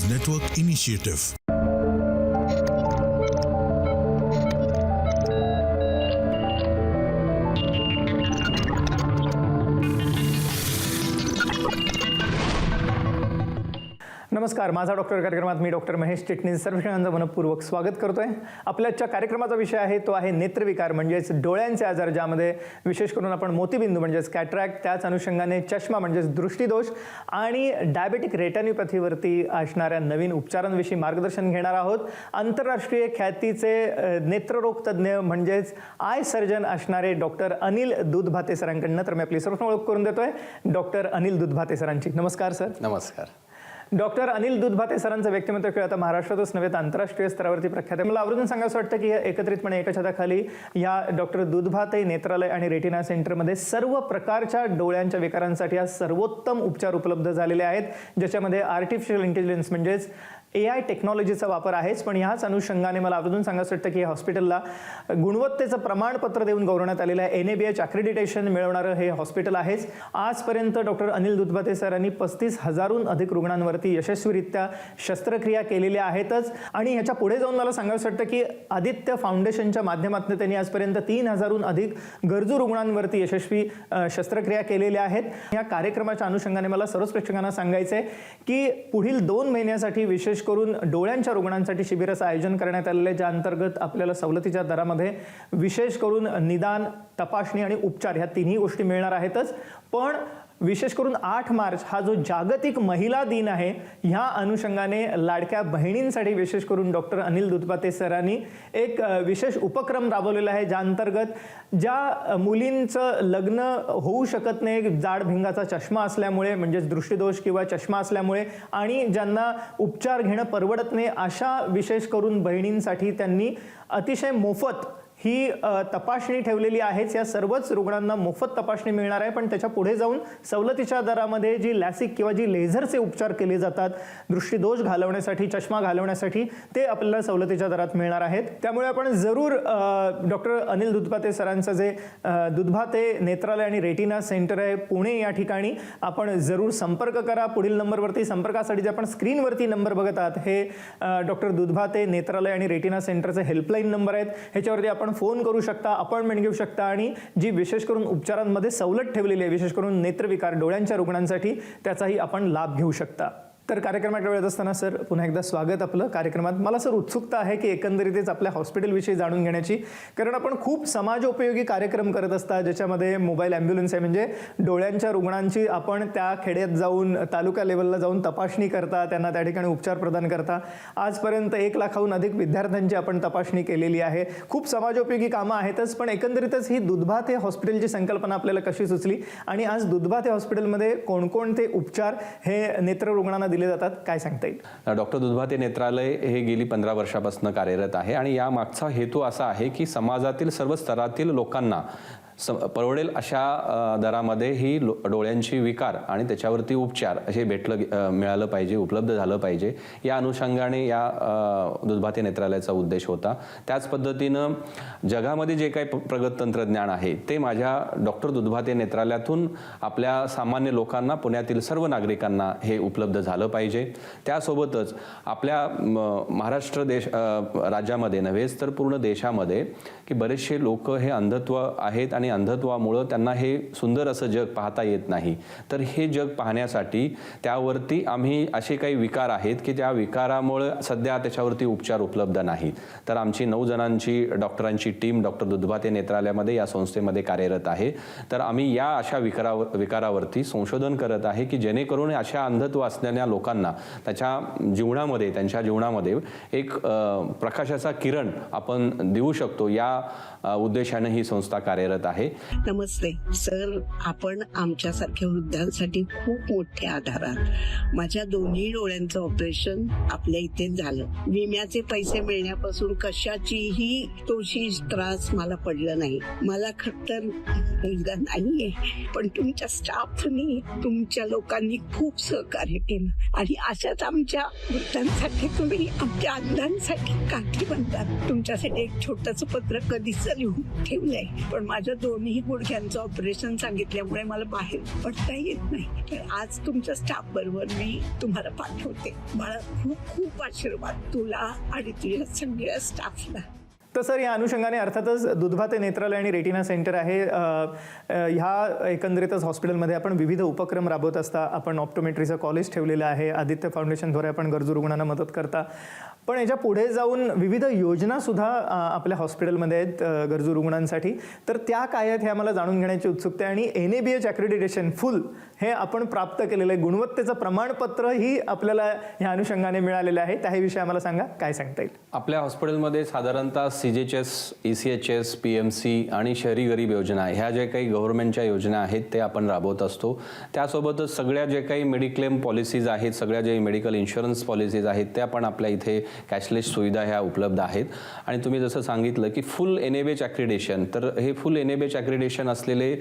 Network Initiative. नमस्कार, माझा doctor कार्यक्रमात मी डॉक्टर महेश चिटणीस सर्वांचं मनपूर्वक स्वागत करतोय. आपल्याच्या कार्यक्रमाचा विषय आहे तो आहे नेत्रविकार म्हणजेच डोळ्यांचे आजार, ज्यामध्ये विशेष करून आपण मोतीबिंदू म्हणजेच कॅटरॅक्ट, त्याच अनुषंगाने चष्मा म्हणजेच दृष्टीदोष आणि डायबेटिक रेटिनोपॅथीवरती असणाऱ्या नवीन उपचारांविषयी मार्गदर्शन घेणार आहोत. आंतरराष्ट्रीय ख्यातीचे नेत्ररोग तज्ज्ञ म्हणजेच आय सर्जन असणारे डॉक्टर अनिल दुधभाते सरांकडनं तर मी आपली सर्वप्रथम ओळख करून देतोय डॉक्टर अनिल दुधभाते सरांची. नमस्कार सर. नमस्कार. डॉक्टर अनिल दुधभाते सरांचं व्यक्तिमत्व खेळ आता महाराष्ट्रातच नव्हे तर आंतरराष्ट्रीय स्तरावरती प्रख्यात आहे. मला आवर्जून सांगायचं वाटतं की एकत्रितपणे एका छताखाली या डॉक्टर दुधभाते नेत्रालय आणि रेटिना सेंटरमध्ये सर्व प्रकारच्या डोळ्यांच्या विकारांसाठी आज सर्वोत्तम उपचार उपलब्ध झालेले आहेत, ज्याच्यामध्ये आर्टिफिशियल इंटेलिजन्स म्हणजेच AI टेक्नॉलॉजीचा वापर आहेच. पण ह्याच अनुषंगाने मला आवर्जून सांगायचं वाटतं की या हॉस्पिटलला गुणवत्तेचं प्रमाणपत्र देऊन गौरवण्यात आलेलं आहे. NABH अक्रेडिटेशन मिळवणारं हे हॉस्पिटल आहेच. आजपर्यंत डॉक्टर अनिल दुधभाते सरांनी 35,000हून अधिक रुग्णांवरती यशस्वीरित्या शस्त्रक्रिया केलेल्या आहेतच. आणि ह्याच्या पुढे जाऊन मला सांगायचं वाटतं की आदित्य फाउंडेशनच्या माध्यमातून त्यांनी आजपर्यंत 3,000हून अधिक गरजू रुग्णांवरती यशस्वी शस्त्रक्रिया केलेल्या आहेत. या कार्यक्रमाच्या अनुषंगाने मला सर्वच प्रेक्षकांना सांगायचं आहे की पुढील 2 महिन्यासाठी विशेष करून डोळ्यांच्या रुग्णांसाठी शिबिराचं आयोजन करण्यात आलेलं आहे, ज्या अंतर्गत आपल्याला सवलतीच्या दरामध्ये विशेष करून निदान, तपासणी आणि उपचार ह्या तिन्ही गोष्टी मिळणार आहेतच. पण विशेष करून 8 मार्च हा जो जागतिक महिला दिन आहे, ह्या अनुषंगाने लाडक्या बहिणींसाठी विशेष करून डॉक्टर अनिल दुधभाते सरांनी एक विशेष उपक्रम राबवलेला आहे, ज्या अंतर्गत ज्या मुलींचं लग्न होऊ शकत नाही जाड भिंगाचा चष्मा असल्यामुळे म्हणजेच दृष्टीदोष किंवा चष्मा असल्यामुळे आणि ज्यांना उपचार घेणं परवडत नाही, अशा विशेष करून बहिणींसाठी त्यांनी अतिशय मोफत ही तपासणी ठेवलेली आहेच. या सर्वच रुग्णांना मोफत तपासणी मिळणार आहे. पण त्याच्या पुढे जाऊन सवलतीच्या दरामध्ये जी लॅसिक किंवा जी लेझरचे उपचार केले जातात दृष्टीदोष घालवण्यासाठी, चष्मा घालवण्यासाठी, ते आपल्याला सवलतीच्या दरात मिळणार आहेत. त्यामुळे आपण जरूर डॉक्टर अनिल दुधभाते सरांचं जे दुधभाते नेत्रालय आणि रेटिना सेंटर आहे पुणे, या ठिकाणी आपण जरूर संपर्क करा. पुढील नंबरवरती संपर्कासाठी जे आपण स्क्रीनवरती नंबर बघत आहात हे डॉक्टर दुधभाते नेत्रालय आणि रेटिना सेंटरचे हेल्पलाईन नंबर आहेत. ह्याच्यावरती आपण फोन करू शकता, अपॉइंटमेंट घेऊ शकता आणि जी विशेष करून उपचारांमध्ये सवलत ठेवलेली आहे विशेष करून नेत्रविकार डोळ्यांच्या रुग्णांसाठी, त्याचाही आपण लाभ घेऊ शकता. तर कार्यक्रमाच्या वेळेत असताना सर पुन्हा एकदा स्वागत आपलं कार्यक्रमात. मला सर उत्सुकता आहे की एकंदरीतच आपल्या हॉस्पिटलविषयी जाणून घेण्याची, कारण आपण खूप समाजोपयोगी कार्यक्रम करत असता, ज्याच्यामध्ये मोबाईल ॲम्ब्युलन्स आहे, म्हणजे डोळ्यांच्या रुग्णांची आपण त्या खेड्यात जाऊन तालुका लेवलला जाऊन तपासणी करता, त्यांना त्या ठिकाणी उपचार प्रदान करता. आजपर्यंत 1 लाखाहून अधिक विद्यार्थ्यांची आपण तपासणी केलेली आहे. खूप समाजोपयोगी कामं आहेतच. पण एकंदरीतच ही दुधभाते हॉस्पिटलची संकल्पना आपल्याला कशी सुचली आणि आज दुधभाते हॉस्पिटलमध्ये कोणकोणते उपचार हे नेत्र रुग्णांना दिले जातात, काय सांगता येईल? डॉक्टर दुधभाते नेत्रालय हे गेली 15 वर्षापासून कार्यरत आहे आणि या मागचा हेतू असा आहे की समाजातील सर्व स्तरातील लोकांना परवडेल अशा दरामध्ये ही डोळ्यांची विकार आणि त्याच्यावरती उपचार असे मिळालं पाहिजे, उपलब्ध झालं पाहिजे, या अनुषंगाने या दुधभाते नेत्रालयाचा उद्देश होता. त्याच पद्धतीनं जगामध्ये जे काही प्रगत तंत्रज्ञान आहे ते माझ्या डॉक्टर दुधभाते नेत्रालयातून आपल्या सामान्य लोकांना, पुण्यातील सर्व नागरिकांना हे उपलब्ध झालं पाहिजे. त्यासोबतच आपल्या महाराष्ट्र राज्यामध्ये नव्हेच तर पूर्ण देशामध्ये की बरेचसे लोक हे अंधत्व आहेत आणि अंधत्वामुळं त्यांना हे सुंदर असं जग पाहता येत नाही. तर हे जग पाहण्यासाठी त्यावरती आम्ही असे काही विकार आहेत की त्या विकारामुळे सध्या त्याच्यावरती उपचार उपलब्ध नाहीत. तर आमची 9 जणांची डॉक्टरांची टीम डॉक्टर दुधभाते नेत्रालयामध्ये या संस्थेमध्ये कार्यरत आहे. तर आम्ही या अशा विकारावरती संशोधन करत आहे की जेणेकरून अशा अंधत्व असलेल्या लोकांना त्यांच्या जीवनामध्ये एक प्रकाशाचा किरण आपण देऊ शकतो, या उद्देशाने ही संस्था कार्यरत आहे. नमस्ते सर, आपण आमच्यासारख्या वृद्धांसाठी खूप मोठे आधार आहात. माझ्या दोन्ही डोळ्यांचं ऑपरेशन आपल्या इथे झालं. विम्याचे पैसे मिळण्यापासून कशाचीही तोशी त्रास मला पडला नाही. मला खरंतर मुलगा नाहीये, पण तुमच्या स्टाफनी, तुमच्या लोकांनी खूप सहकार्य केलं आणि अशाच आमच्या वृद्धांसाठी तुम्ही आमच्या अंधांसाठी काठी बनतात. तुमच्यासाठी एक छोटंसं पत्र कधीच लिहून ठेवलंय, पण माझ्या दोन्ही गुडघ्यांचं ऑपरेशन सांगितल्यामुळे मला बाहेर पडता येत नाही. तर आज तुमच्या स्टाफ बरोबर मी तुम्हाला पाठवते. मला खूप खूप आशीर्वाद तुला आणि तुझ्या सगळ्या स्टाफला. तर सर, या अनुषंगाने अर्थातच दुधभाते नेत्रालय आणि रेटिना सेंटर आहे. ह्या एकंदरीतच हॉस्पिटलमध्ये आपण विविध उपक्रम राबवत असता. आपण ऑप्टोमेट्रीचं कॉलेज ठेवलेलं आहे. आदित्य फाउंडेशनद्वारे आपण गरजू रुग्णांना मदत करता. पण याच्या पुढे जाऊन विविध योजनासुद्धा आपल्या हॉस्पिटलमध्ये आहेत गरजू रुग्णांसाठी. तर त्या काय आहेत हे आम्हाला जाणून घेण्याची उत्सुकता आहे. आणि NABH ॲक्रेडिटेशन फुल हे आपण प्राप्त केलेलं आहे. गुणवत्तेचं प्रमाणपत्रही आपल्याला ह्या अनुषंगाने मिळालेलं आहे. त्याविषयी आम्हाला सांगा, काय सांगता येईल? आपल्या हॉस्पिटलमध्ये साधारणतः CGHS, ECHS, PMC आणि शहरी गरीब योजना ह्या ज्या काही गव्हर्नमेंटच्या योजना आहेत ते आपण राबवत असतो. त्यासोबतच सगळ्या जे काही मेडिक्लेम पॉलिसीज आहेत, सगळ्या जे मेडिकल इन्शुरन्स पॉलिसीज आहेत त्या पण आपल्या इथे कॅशलेस सुविधा ह्या उपलब्ध आहेत. आणि तुम्ही जसं सांगितलं की फुल NABH ॲक्रेडिटेशन, तर हे फुल NABH ॲक्रेडिटेशन असलेले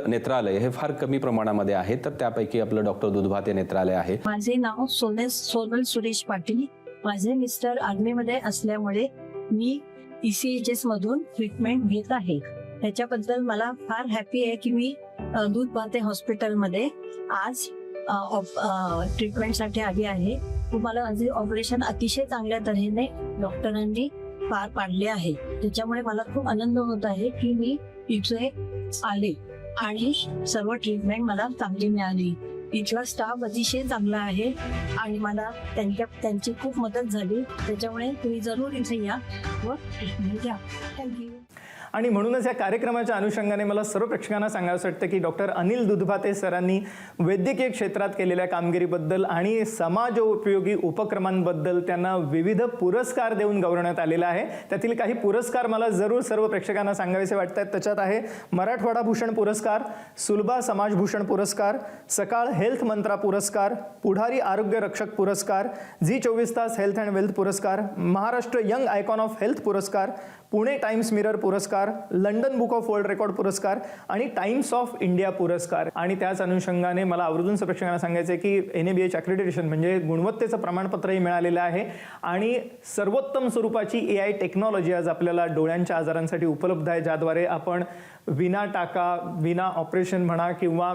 नेत्रालय हे फार कमी प्रमाणामध्ये आहेत. तर त्यापैकी आपलं डॉक्टर दुधभाते नेत्रालय आहे. माझे नाव सोनल सुरेश पाटील. माझे मिस्टर आर्मीमध्ये असल्यामुळे मी ECHS मधून ट्रीटमेंट घेत आहे. त्याच्याबद्दल मला फार हॅपी आहे की मी दुधभाते हॉस्पिटलमध्ये आज ट्रीटमेंटसाठी आली आहे. तुम्हाला माझे ऑपरेशन अतिशय चांगल्या तऱ्हेने डॉक्टरांनी पार पाडले आहे. त्याच्यामुळे मला खूप आनंद होत आहे की मी इथे आले आणि सर्व ट्रीटमेंट मला चांगली मिळाली. इथला स्टाफ अतिशय चांगला आहे आणि मला त्यांची खूप मदत झाली. त्याच्यामुळे तुम्ही जरूर इथे या व ट्रीटमेंट घ्या. थँक्यू. आणि म्हणूनच या कार्यक्रमाच्या अनुषंगाने मला सर्व प्रेक्षकांना सांगावं वाटतं की डॉक्टर अनिल दुधभाते सरांनी वैद्यकीय क्षेत्रात केलेल्या कामगिरीबद्दल आणि समाजोपयोगी उपक्रमांबद्दल त्यांना विविध पुरस्कार देऊन गौरवण्यात आलेला आहे. त्यातील काही पुरस्कार मला जरूर सर्व प्रेक्षकांना सांगावेसे वाटतात. त्याच्यात आहे मराठवाडा भूषण पुरस्कार, सुलभा समाजभूषण पुरस्कार, सकाळ हेल्थ मंत्रा पुरस्कार, पुढारी आरोग्य रक्षक पुरस्कार, Zee24 तास हेल्थ अँड वेल्थ पुरस्कार, Maharashtra young icon of health पुरस्कार, पुणे टाइम्स मिरर पुरस्कार, London book of world record पुरस्कार आणि टाइम्स ऑफ इंडिया पुरस्कार. आणि त्याच अनुषंगाने मला आवर्जून प्रेक्षकांना सांगायचं आहे की NABH ॲक्रेडिटेशन म्हणजे गुणवत्तेचं प्रमाणपत्रही मिळालेलं आहे. आणि सर्वोत्तम स्वरूपाची AI टेक्नॉलॉजी आज आपल्याला डोळ्यांच्या आजारांसाठी उपलब्ध आहे, ज्याद्वारे आपण विना टाका, विना ऑपरेशन म्हणा किंवा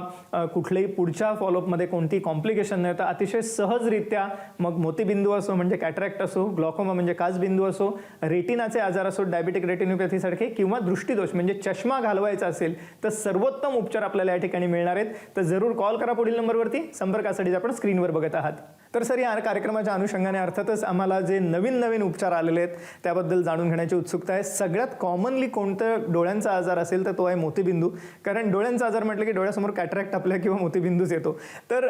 कुठल्याही पुढच्या फॉलोअपमध्ये कोणती कॉम्प्लिकेशन न येता अतिशय सहजरित्या, मग मोतीबिंदू असो म्हणजे कॅटरॅक्ट असो, ग्लॉकोमा म्हणजे काचबिंदू असो, रेटिनाचे आजार असो, डायबेटिक रेटिनोपॅथी सारखे, किंवा दृष्टीदोष म्हणजे चष्मा घालवायचा असेल तर सर्वोत्तम उपचार आपल्याला या ठिकाणी मिळणार आहेत. तर जरूर कॉल करा पुढील नंबरवरती. संपर्कासाठी आपण स्क्रीनवर बघत आहात. तर सर, या कार्यक्रमाच्या अनुषंगाने अर्थातच आम्हाला जे नवीन उपचार आलेले आहेत त्याबद्दल जाणून घेण्याची उत्सुकता आहे. सगळ्यात कॉमनली कोणतं डोळ्यांचा आजार असेल तर तो आहे मोतीबिंदू. कारण डोळ्यांचा आजार म्हटलं की डोळ्यासमोर कॅटरॅक्ट आपल्या किंवा मोतीबिंदूच येतो. तर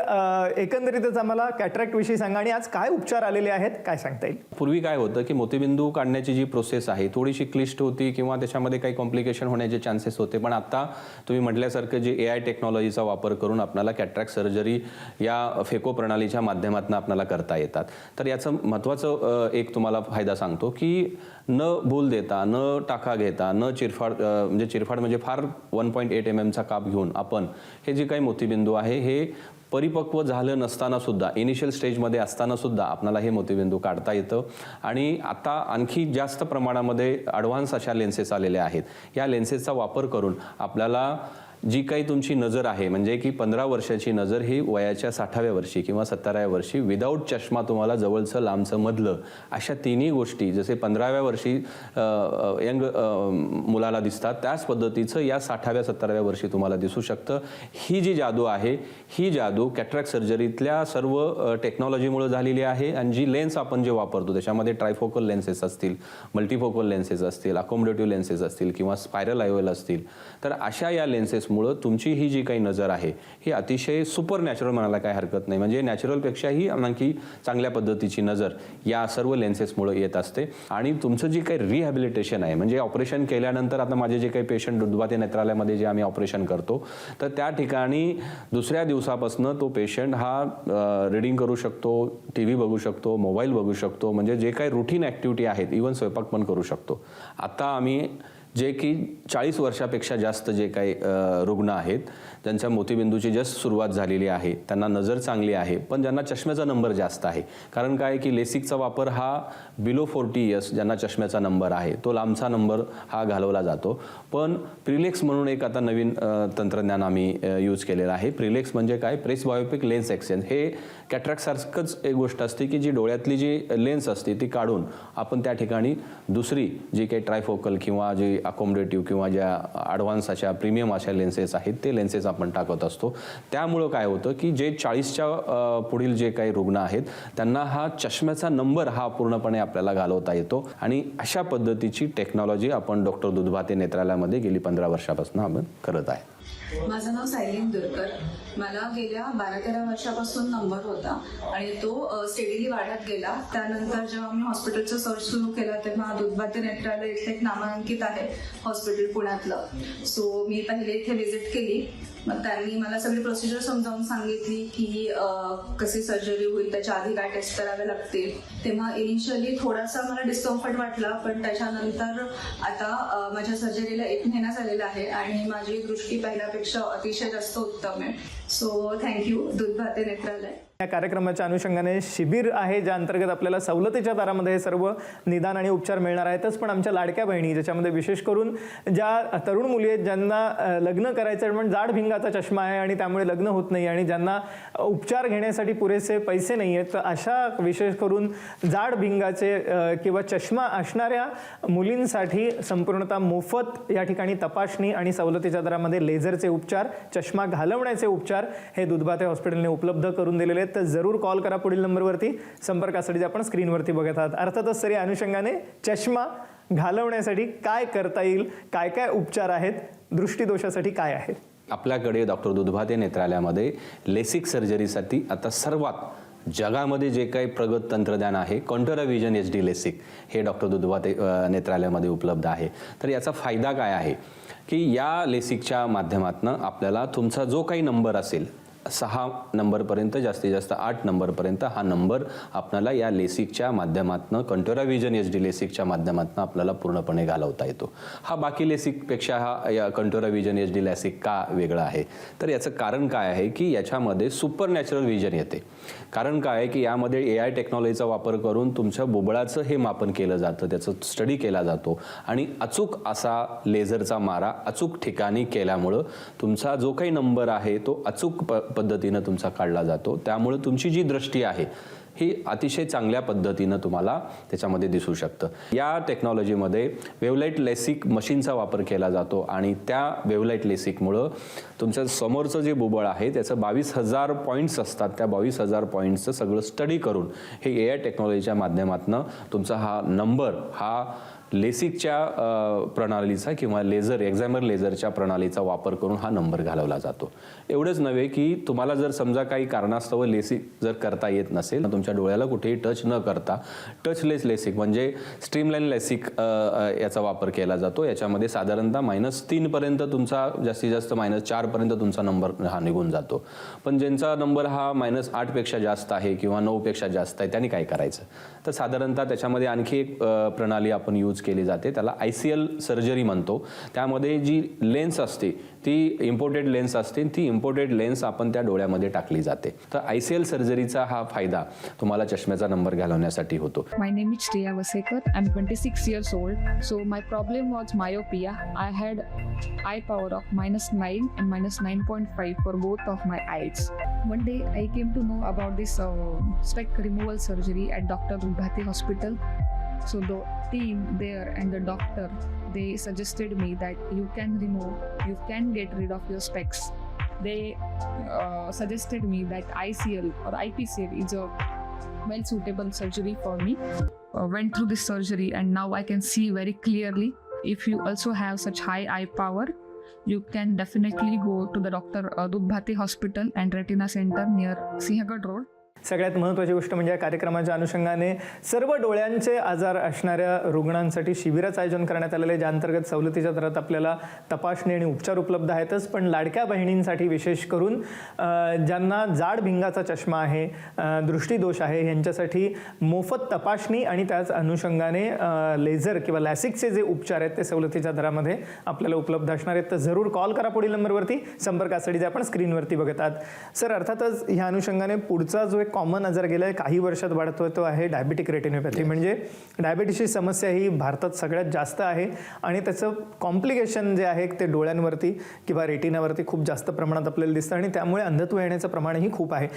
एकंदरीतच आम्हाला कॅटरॅक्ट विषयी सांगा आणि आज काय उपचार आलेले आहेत, काय सांगता येईल? पूर्वी काय होतं की मोतीबिंदू काढण्याची जी प्रोसेस आहे थोडीशी क्लिष्ट होती किंवा त्याच्यामध्ये काही कॉम्प्लिकेशन होण्याचे चान्सेस होते. पण आता तुम्ही म्हटल्यासारखं जे AI टेक्नॉलॉजीचा वापर करून आपल्याला कॅटरॅक्ट सर्जरी या फेको प्रणालीच्या माध्यमातून आपल्याला करता येतात. तर याचं महत्त्वाचं एक तुम्हाला फायदा सांगतो की न भूल देता, न टाका घेता, न चिरफाड म्हणजे फार 1.8 mm चा काप घेऊन आपण हे जे काही मोतीबिंदू आहे हे परिपक्व झालं नसताना सुद्धा, इनिशियल स्टेजमध्ये असताना सुद्धा आपल्याला हे मोतीबिंदू काढता येतं. आणि आता आणखी जास्त प्रमाणामध्ये ॲडव्हान्स अशा लेन्सेस आलेल्या आहेत. या लेन्सेसचा वापर करून आपल्याला जी काही तुमची नजर आहे म्हणजे की 15 वर्षाची नजर ही वयाच्या 60व्या वर्षी किंवा 70व्या वर्षी विदाऊट चष्मा तुम्हाला जवळचं लांबचं मधलं अशा तिन्ही गोष्टी जसे 15व्या वर्षी यंग मुलाला दिसतात त्याच पद्धतीचं या 60व्या 70व्या वर्षी तुम्हाला दिसू शकतं. ही जी जादू आहे ही जादू कॅटरॅक्ट सर्जरीतल्या सर्व टेक्नॉलॉजीमुळे झालेली आहे. आणि जी लेन्स आपण जे वापरतो त्याच्यामध्ये ट्रायफोकल लेन्सेस असतील, मल्टीफोकल लेन्सेस असतील, अकोमोडेटिव्ह लेन्सेस असतील किंवा स्पायरल आयओएल असतील, तर अशा या लेन्सेस मुळे तुमची ही जी काही नजर आहे ही अतिशय सुपर नॅचरल म्हणायला काही हरकत नाही, म्हणजे नॅचरलपेक्षाही आणखी चांगल्या पद्धतीची नजर या सर्व लेन्सेसमुळे येत असते. आणि तुमचं जे काही रिहॅबिलिटेशन आहे म्हणजे ऑपरेशन केल्यानंतर आता माझे जे काही पेशंट दुधभाते नेत्रालयामध्ये जे आम्ही ऑपरेशन करतो तर त्या ठिकाणी दुसऱ्या दिवसापासून तो पेशंट हा रीडिंग करू शकतो, TV बघू शकतो, मोबाईल बघू शकतो, म्हणजे जे काही रुटीन ॲक्टिव्हिटी आहेत इव्हन स्वयंपाक पण करू शकतो. आता आम्ही जे की 40 वर्षापेक्षा जास्त जे काही रुग्ण आहेत, ज्यांच्या मोतीबिंदूची जस्ट सुरुवात झालेली आहे, त्यांना नजर चांगली आहे, पण ज्यांना चष्म्याचा नंबर जास्त आहे. कारण काय की लेसिकचा वापर हा बिलो 40 इयर्स ज्यांना चष्म्याचा नंबर आहे तो लांबचा नंबर हा घालवला जातो. पण प्रिलेक्स म्हणून एक आता नवीन तंत्रज्ञान आम्ही यूज केलेलं आहे. प्रिलेक्स म्हणजे काय, प्रेस बायोपिक लेन्स एक्सचेंज. हे कॅटरॅक्टसारखंच एक गोष्ट असते की जी डोळ्यातली जी लेन्स असते ती काढून आपण त्या ठिकाणी दुसरी जी काही ट्रायफोकल किंवा जी अकोमोडेटिव्ह किंवा ज्या ॲडव्हान्स अशा प्रीमियम अशा लेन्सेस आहेत ते लेन्सेस आपण टाकत असतो. त्यामुळं काय होतं की जे 40च्या पुढील जे काही रुग्ण आहेत त्यांना हा चष्म्याचा नंबर हा पूर्णपणे आपल्याला घालवता येतो. आणि अशा पद्धतीची टेक्नॉलॉजी आपण डॉक्टर दुधभाते नेत्रालयामध्ये गेली 15 वर्षापासून आपण करत आहे. माझं नाव सायलीन दुरकर. मला गेल्या 12-13 वर्षापासून नंबर होता आणि तो स्टेडीली वाढत गेला. त्यानंतर जेव्हा मी हॉस्पिटलचा सर्च सुरू केला तेव्हा दुधभाते नेत्रालय इथे एक नामांकित आहे हॉस्पिटल पुण्यातलं. सो मी पहिले इथे व्हिजिट केली. मग त्यांनी मला सगळी प्रोसिजर समजावून सांगितली की कशी सर्जरी होईल, त्याच्या आधी काय टेस्ट करावे लागतील. तेव्हा इनिशियली थोडासा मला डिस्कम्फर्ट वाटला, पण त्याच्यानंतर आता माझ्या सर्जरीला 1 महिना झालेला आहे आणि माझी दृष्टी पहिल्यापेक्षा अतिशय जास्त उत्तम आहे. सो थँक्यू दुधभाते नेत्रालय. या कार्यक्रमाच्या अनुषंगाने शिबिर आहे ज्या अंतर्गत आपल्याला सवलतीच्या दरामध्ये हे सर्व निदान आणि उपचार मिळणार आहेतच. पण आमच्या लाडक्या बहिणी ज्याच्यामध्ये विशेष करून ज्या तरुण मुली आहेत ज्यांना लग्न करायचं पण जाड भिंगाचा चष्मा आहे आणि त्यामुळे लग्न होत नाही आणि ज्यांना उपचार घेण्यासाठी पुरेसे पैसे नाही आहेत, तर अशा विशेष करून जाड भिंगाचे किंवा चष्मा असणाऱ्या मुलींसाठी संपूर्णतः मोफत या ठिकाणी तपासणी आणि सवलतीच्या दरामध्ये लेझरचे उपचार, चष्मा घालवण्याचे उपचार हे दुधभाते हॉस्पिटलने उपलब्ध करून दिलेले आहेत. तर जरूर कॉल करा पुढील नंबरवरती. संपर्कासाठी आपण स्क्रीनवरती बघत आहात. अर्थातच तरी अनुषंगाने चष्मा घालवण्यासाठी काय करता येईल, काय काय उपचार आहेत, दृष्टीदोषासाठी काय आहे. आपल्याकडे डॉक्टर दुधभाते नेत्रालयामध्ये लेसिक सर्जरीसाठी आता सर्वात जगामध्ये जे काही प्रगत तंत्रज्ञान आहे कॉन्टोरा विजन HD लेसिक हे डॉक्टर दुधभाते नेत्रालयामध्ये उपलब्ध आहे. तर याचा फायदा काय आहे की या लेसिकच्या माध्यमातून आपल्याला तुमचा जो काही नंबर असेल 6 नंबरपर्यंत जास्तीत जास्त 8 नंबरपर्यंत हा नंबर आपल्याला या लेसिकच्या माध्यमातून कॉन्टोरा विजन HD लेसिकच्या माध्यमातून आपल्याला पूर्णपणे घालवता येतो. हा बाकी लेसिकपेक्षा हा या कॉन्टोरा विजन HD लेसिक का वेगळा आहे, तर याचं कारण काय आहे की याच्यामध्ये सुपर नॅचरल विजन येते. कारण काय आहे की यामध्ये AI टेक्नॉलॉजीचा वापर करून तुमच्या बुबळाचं हे मापन केलं जातं, त्याचं स्टडी केला जातो आणि अचूक असा लेझरचा मारा अचूक ठिकाणी केल्यामुळं तुमचा जो काही नंबर आहे तो अचूक पद्धतीनं तुमचा काढला जातो. त्यामुळे तुमची जी दृष्टी आहे ही अतिशय चांगल्या पद्धतीनं तुम्हाला त्याच्यामध्ये दिसू शकतं. या टेक्नॉलॉजीमध्ये वेवलाईट लेसिक मशीनचा वापर केला जातो आणि त्या वेवलाईट लेसिकमुळं तुमच्या समोरचं जे बुबळ आहे त्याचं 22,000 पॉईंट्स असतात. त्या 22,000 पॉईंट्सचं सगळं स्टडी करून हे AI टेक्नॉलॉजीच्या माध्यमातून तुमचा हा नंबर हा लेसिकच्या प्रणालीचा किंवा लेझर एक्झामर लेझरच्या प्रणालीचा वापर करून हा नंबर घालवला जातो. एवढंच नव्हे की तुम्हाला जर समजा काही कारणास्तव लेसिक जर करता येत नसेल, तुमच्या डोळ्याला कुठेही टच न करता टचलेस लेसिक म्हणजे स्ट्रीमलाईन लेसिक याचा वापर केला जातो. याच्यामध्ये साधारणतः -3 पर्यंत तुमचा जास्तीत जास्त -4 पर्यंत तुमचा नंबर हा निघून जातो. पण ज्यांचा नंबर हा -8 पेक्षा जास्त आहे किंवा 9 पेक्षा जास्त आहे त्यांनी काय करायचं, तर साधारणतः त्याच्यामध्ये आणखी एक प्रणाली आपण यूज केली जाते, त्याला ICL सर्जरी म्हणतो. त्यामध्ये जी लेन्स असते ती इम्पोर्टेड लेन्स असते, ती इम्पोर्टेड लेन्स आपण त्या डोळ्यामध्ये टाकली जाते. तर ICL सर्जरीचा हा फायदा तुम्हाला चष्म्याचा नंबर घालवण्यासाठी होतो. My name is Shreya Vasekar. I'm 26 years old. So my problem was myopia. I had eye power of -9 and -9.5 for both of my eyes. One day I came to know about this spec removal surgery at Dr. Durbhate Hospital. So the team there and the doctor, they suggested me that you can get rid of your specs. They suggested me that ICL or IPCL is a well suitable surgery for me. Went through this surgery and now I can see very clearly. If you also have such high eye power, you can definitely go to the Dr. Durbhate Hospital and Retina Center near Sinhagad Road. सगळ्यात महत्त्वाची गोष्ट म्हणजे या कार्यक्रमाच्या अनुषंगाने सर्व डोळ्यांचे आजार असणाऱ्या रुग्णांसाठी शिबिराचं आयोजन करण्यात आलेलं आहे, ज्या अंतर्गत सवलतीच्या दरात आपल्याला तपासणी आणि उपचार उपलब्ध आहेतच, पण लाडक्या बहिणींसाठी विशेष करून ज्यांना जाड भिंगाचा चष्मा आहे, दृष्टीदोष आहे, यांच्यासाठी मोफत तपासणी आणि त्याच अनुषंगाने लेझर किंवा लॅसिकचे जे उपचार आहेत ते सवलतीच्या दरामध्ये आपल्याला उपलब्ध असणार आहेत. तर जरूर कॉल करा पुढील नंबरवरती संपर्कासाठी जे आपण स्क्रीनवरती बघतात. सर, अर्थातच ह्या अनुषंगाने पुढचा जो एक कॉमन आजार गेल्या काही वर्षात वाढतोय तो आहे डायबेटिक रेटिनोपॅथी. म्हणजे डायबिटीसची समस्या ही भारतात सगळ्यात जास्त आहे आणि त्याचं कॉम्प्लिकेशन जे आहे ते डोळ्यांवरती किंवा रेटिनावरती खूप जास्त प्रमाणात आपल्याला दिसतं आणि त्यामुळे अंधत्व येण्याचं प्रमाणही खूप आहे.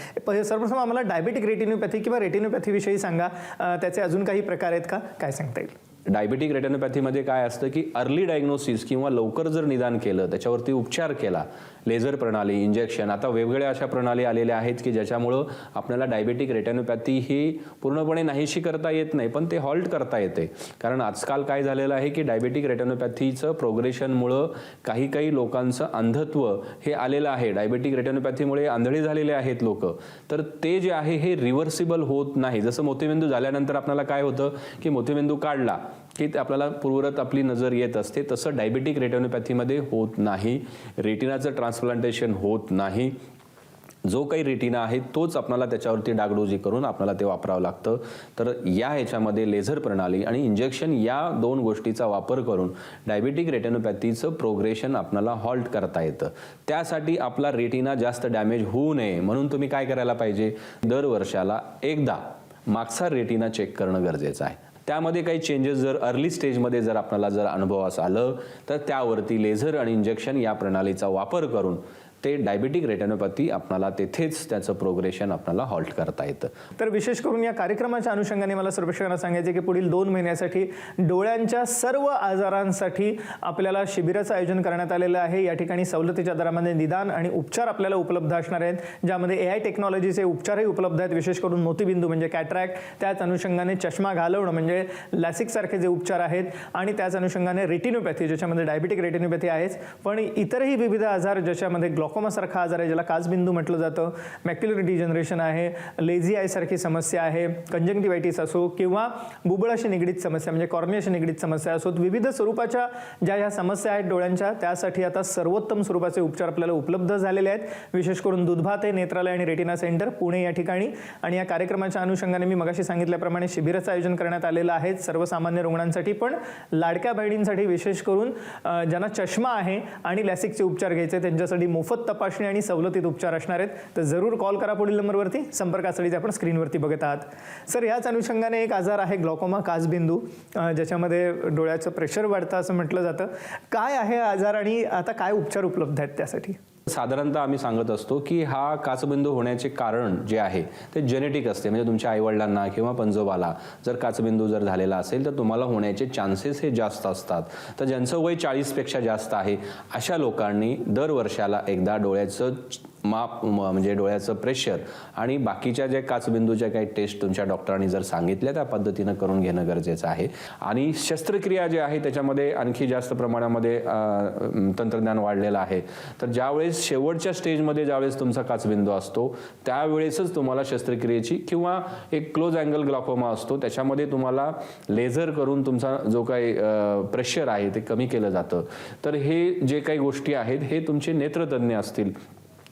सर्वप्रथम आम्हाला डायबेटिक रेटिनोपॅथी किंवा रेटिनोपॅथीविषयी सांगा, त्याचे अजून काही प्रकार आहेत का, काय सांगता येईल? डायबेटिक रेटिनोपॅथीमध्ये काय असतं की अर्ली डायग्नोसिस किंवा लवकर जर निदान केलं, त्याच्यावरती उपचार केला, लेझर प्रणाली, इंजेक्शन, आता वेगवेगळ्या अशा प्रणाली आलेल्या आहेत की ज्याच्यामुळं आपल्याला डायबेटिक रेटिनोपॅथी ही पूर्णपणे नाहीशी करता येत नाही, पण ते हॉल्ट करता येते. कारण आजकाल काय झालेलं आहे की डायबेटिक रेटिनोपॅथीचं प्रोग्रेशनमुळं काही लोकांचं अंधत्व हे आलेलं आहे. डायबेटिक रेटिनोपॅथीमुळे आंधळी झालेले आहेत लोक, तर ते जे आहे हे रिव्हर्सिबल होत नाही. जसं मोतीबिंदू झाल्यानंतर आपल्याला काय होतं की मोतीबिंदू काढला की आपल्याला पूर्वरत आपली नजर येत असते, तसं डायबेटिक रेटिनोपॅथीमध्ये होत नाही. रेटिनाचं ट्रान्सप्लांटेशन होत नाही. जो काही रेटिना आहे तोच आपल्याला त्याच्यावरती डागडोजी करून आपल्याला ते वापरावं लागतं. तर ह्याच्यामध्ये लेझर प्रणाली आणि इंजेक्शन या दोन गोष्टीचा वापर करून डायबेटिक रेटिनोपॅथीचं प्रोग्रेशन आपल्याला हॉल्ट करता येतं. त्यासाठी आपला रेटिना जास्त डॅमेज होऊ नये म्हणून तुम्ही काय करायला पाहिजे, दर वर्षाला एकदा मागचा रेटिना चेक करणं गरजेचं आहे. त्यामध्ये काही चेंजेस जर अर्ली स्टेजमध्ये जर आपल्याला जर अनुभवास आलं तर त्यावरती लेझर आणि इंजेक्शन या प्रणालीचा वापर करून ते डायबेटिक रेटिनोपॅथी आपल्याला तेथेच त्याचं प्रोग्रेशन आपल्याला हॉल्ट करता येतं. तर विशेष करून या कार्यक्रमाच्या अनुषंगाने मला सर्व प्रेक्षकांना सांगायचे की पुढील 2 महिन्यासाठी डोळ्यांच्या सर्व आजारांसाठी आपल्याला शिबिराचं आयोजन करण्यात आलेलं आहे. या ठिकाणी सवलतीच्या दरामध्ये निदान आणि उपचार आपल्याला उपलब्ध असणार आहेत, ज्यामध्ये AI टेक्नॉलॉजीचे उपचारही उपलब्ध आहेत. विशेष करून मोतीबिंदू म्हणजे कॅटरॅक्ट, त्याच अनुषंगाने चष्मा घालवणं म्हणजे लॅसिक सारखे जे उपचार आहेत आणि त्याच अनुषंगाने रेटिनोपॅथी ज्याच्यामध्ये डायबेटिक रेटिनोपॅथी आहेच, पण इतरही विविध आजार ज्याच्यामध्ये ग्लॉकोमा सारखा आजार आहे ज्याला काचबिंदू म्हटलं जातं, मॅक्युलर डिजनरेशन आहे, लेझी आय सारखी समस्या आहे, कंजंक्टिव्हायटिस असो किंवा बुबुळाशी निगडीत समस्या म्हणजे कॉर्नियाशी निगडीत समस्या असो, विविध स्वरूपाच्या ज्या ह्या समस्या आहेत डोळ्यांच्या त्यासाठी आता सर्वोत्तम स्वरूपाचे उपचार आपल्याला उपलब्ध झालेले आहेत. विशेष करून दूधभाते नेत्रालय आणि रेटिना सेंटर पुणे या ठिकाणी. आणि या कार्यक्रमाच्या अनुषंगाने मी मगाशी सांगितल्याप्रमाणे शिबिराचं आयोजन करण्यात आलेलं आहे सर्वसामान्य रुग्णांसाठी, पण लाडक्या बहिणींसाठी विशेष करून ज्यांना चष्मा आहे आणि लॅसिकचे उपचार घ्यायचे त्यांच्यासाठी मोफत तपासणी आणि सवलतीत उपचार असणार आहेत. तर जरूर कॉल करा पुढील नंबरवरती संपर्कासाठी आपण स्क्रीनवरती बघत आहात. सर, याच अनुषंगाने एक आजार आहे ग्लॉकोमा काचबिंदू, ज्याच्यामध्ये डोळ्याचं प्रेशर वाढतं असं म्हटलं जातं. काय आहे आजार आणि आता काय उपचार उपलब्ध आहेत त्यासाठी? साधारणतः आम्ही सांगत असतो की हा काचबिंदू होण्याचे कारण जे आहे ते जेनेटिक असते. म्हणजे तुमच्या आईवडिलांना किंवा पंजोबाला जर काचबिंदू जर झालेला असेल तर तुम्हाला होण्याचे चान्सेस हे जास्त असतात. तर ज्यांचं वय 40पेक्षा जास्त आहे अशा लोकांनी दर वर्षाला एकदा डोळ्याचं माप म्हणजे डोळ्याचं प्रेशर आणि बाकीच्या ज्या काचबिंदूच्या काही टेस्ट तुमच्या डॉक्टरांनी जर सांगितल्या त्या पद्धतीनं करून घेणं गरजेचं आहे. आणि शस्त्रक्रिया जी आहे त्याच्यामध्ये आणखी जास्त प्रमाणामध्ये तंत्रज्ञान वाढलेलं आहे. तर ज्यावेळेस शेवटच्या स्टेजमध्ये ज्यावेळेस तुमचा काचबिंदू असतो त्यावेळेसच तुम्हाला शस्त्रक्रियेची किंवा एक क्लोज अँगल ग्लॉकोमा असतो त्याच्यामध्ये तुम्हाला लेझर करून तुमचा जो काही प्रेशर आहे ते कमी केलं जातं. तर हे जे काही गोष्टी आहेत हे तुमचे नेत्रतज्ञ असतील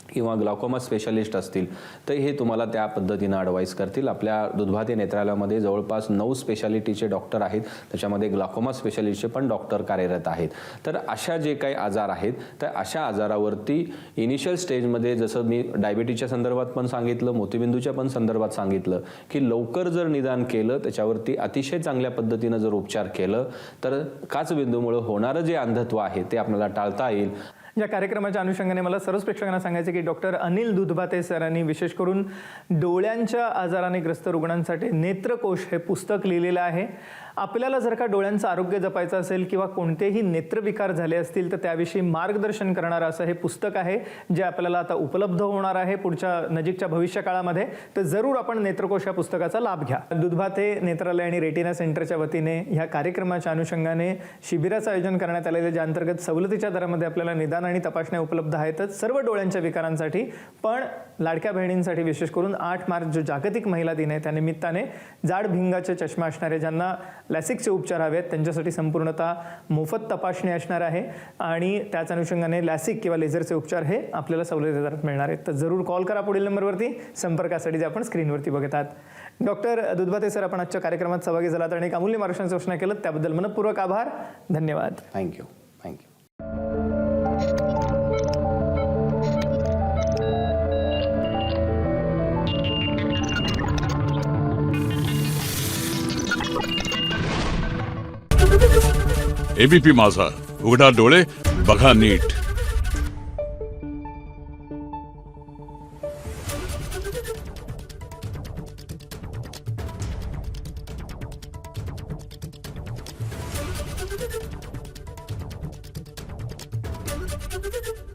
किंवा ग्लॉकोमा स्पेशलिस्ट असतील तर हे तुम्हाला त्या पद्धतीनं ॲडवाईस करतील. आपल्या दूधभाते नेत्रालयामध्ये जवळपास 9 स्पेशालिटीचे डॉक्टर आहेत, त्याच्यामध्ये ग्लॉकोमा स्पेशालिस्टचे पण डॉक्टर कार्यरत आहेत. तर अशा जे काही आजार आहेत तर अशा आजारावरती इनिशियल स्टेजमध्ये जसं मी डायबिटीसच्या संदर्भात पण सांगितलं, मोतीबिंदूच्या पण संदर्भात सांगितलं की लवकर जर निदान केलं त्याच्यावरती अतिशय चांगल्या पद्धतीनं जर उपचार केलं तर काचबिंदूमुळे होणारं जे अंधत्व आहे ते आपल्याला टाळता येईल. या कार्यक्रमाच्या अनुषंगाने मला सर्वच प्रेक्षकांना सांगायचं की डॉक्टर अनिल दूधभाते सरांनी विशेष करून डोळ्यांच्या आजाराने ग्रस्त रुग्णांसाठी नेत्रकोश हे पुस्तक लिहिलेलं आहे. आपल्याला जर का डोळ्यांचं आरोग्य जपायचं असेल किंवा कोणतेही नेत्रविकार झाले असतील तर त्याविषयी मार्गदर्शन करणारं असं हे पुस्तक आहे जे आपल्याला आता उपलब्ध होणार आहे पुढच्या नजीकच्या भविष्यकाळामध्ये. तर जरूर आपण नेत्रकोश या पुस्तकाचा लाभ घ्या. दूधभाते नेत्रालय आणि रेटिना सेंटरच्या वतीने ह्या कार्यक्रमाच्या अनुषंगाने शिबिराचं आयोजन करण्यात आलेलं ज्या अंतर्गत सवलतीच्या दरामध्ये आपल्याला निदान आणि तपासण्या उपलब्ध आहेतच सर्व डोळ्यांच्या विकारांसाठी, पण लाडक्या बहिणींसाठी विशेष करून 8 मार्च जो जागतिक महिला दिन आहे त्यानिमित्ताने जाड भिंगाचे चष्मा असणारे ज्यांना लॅसिकचे उपचार हवे आहेत त्यांच्यासाठी संपूर्णतः मोफत तपासणी असणार आहे आणि त्याच अनुषंगाने लॅसिक किंवा लेझरचे उपचार हे आपल्याला सवलती दरात मिळणार आहेत. तर जरूर कॉल करा पुढील नंबरवरती संपर्कासाठी जे आपण स्क्रीनवरती बघत आहात. डॉक्टर दुधभाते सर, आपण आजच्या कार्यक्रमात सहभागी झालात आणि एक अमूल्य मार्गदर्शन सूचना केलं त्याबद्दल मनपूर्वक आभार. धन्यवाद. थँक्यू. थँक्यू. एबीपी माझा, उघडा डोळे बघा नीट. Thank you.